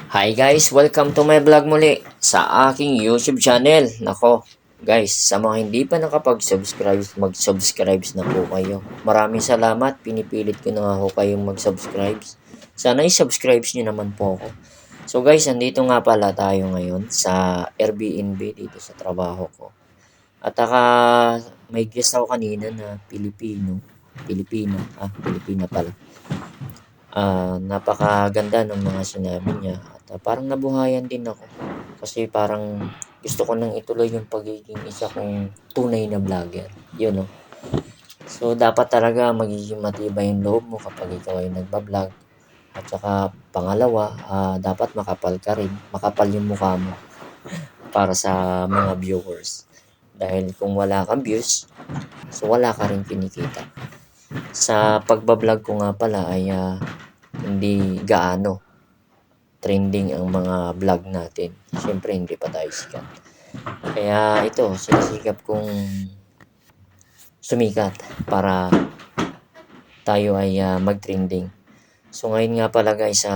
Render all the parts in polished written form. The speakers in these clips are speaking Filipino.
Hi guys, welcome to my vlog muli sa aking YouTube channel. Nako, guys, sa mga hindi pa nakapag-subscribe, mag-subscribe na po kayo. Maraming salamat, pinipilit ko na ako kayong mag-subscribe. Sana i-subscribe nyo naman po ako. So guys, andito nga pala tayo ngayon sa Airbnb dito sa trabaho ko. At may guest ako kanina na Pilipina pala. Napakaganda ng mga sinabi niya at parang nabuhayan din ako. Kasi parang gusto ko nang ituloy yung pagiging isa kong tunay na vlogger. Yun, no? So, dapat talaga magiging matibay yung loob mo kapag ikaw ay nagbablog. At saka, pangalawa, dapat makapal ka rin. Makapal yung mukha mo para sa mga viewers. Dahil kung wala kang views, so wala ka rin kinikita. Sa pagbablog ko nga pala ay hindi gaano trending ang mga vlog natin. Siyempre, hindi pa tayo sikat. Kaya ito, sinisikap kong sumikat para tayo ay mag-trending. So ngayon nga pala guys,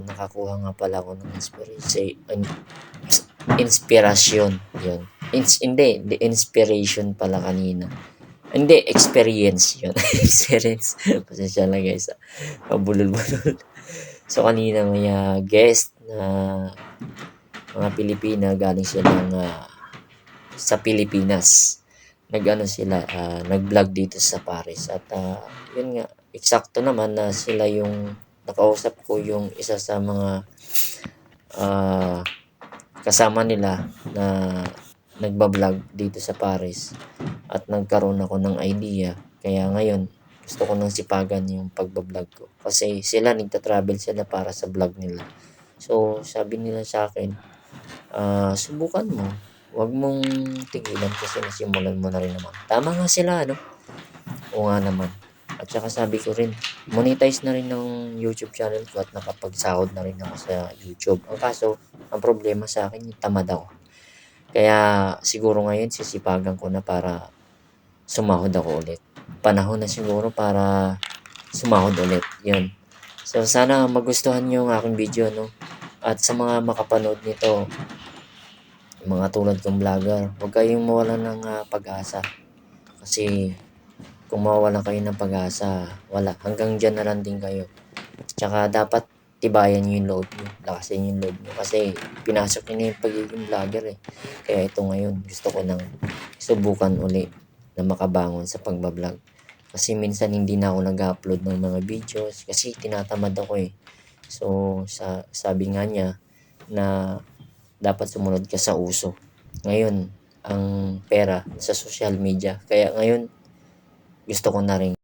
nakakuha nga pala ako ng inspirasyon. Yun. Hindi, the inspiration pala kanina. Hindi, experience yun. Experience. Pasensya lang guys. Pabulol-bulol. So kanina may guest na mga Pilipina galing silang sa Pilipinas. Nag-vlog dito sa Paris at yun nga, eksakto naman na sila yung nakausap ko yung isa sa mga kasama nila na nagba-vlog dito sa Paris at nagkaroon ako ng idea. Kaya ngayon, gusto ko nang sipagan yung pagbablog ko. Kasi sila, nagta-travel sila para sa vlog nila. So, sabi nila sa akin, subukan mo. Huwag mong tigilan kasi nasimulan mo na rin naman. Tama nga sila, no? Oo nga naman. At saka sabi ko rin, monetize na rin ng YouTube channel ko at nakapagsahod na rin ako sa YouTube. Ang kaso, ang problema sa akin, yung tamad ako. Kaya siguro ngayon sisipagan ko na para sumahod ako ulit. Panahon na siguro para sumahod ulit. Yun. So sana magustuhan nyo ang aking video, no? At sa mga makapanood nito, mga tulad kong vlogger, huwag kayong mawalan ng pag-asa. Kasi kung mawawalan kayo ng pag-asa, wala. Hanggang dyan na lang din kayo. Tsaka dapat tibayan nyo yung loob nyo. Lakasin yung loob nyo. Kasi pinasok nyo na yung pagiging vlogger eh. Kaya ito ngayon, gusto ko nang subukan uli na makabangon sa pagbablog. Kasi minsan hindi na ako nag-upload ng mga videos kasi tinatamad ako eh. So, sabi nga niya na dapat sumunod ka sa uso. Ngayon, ang pera sa social media. Kaya ngayon, gusto ko na rin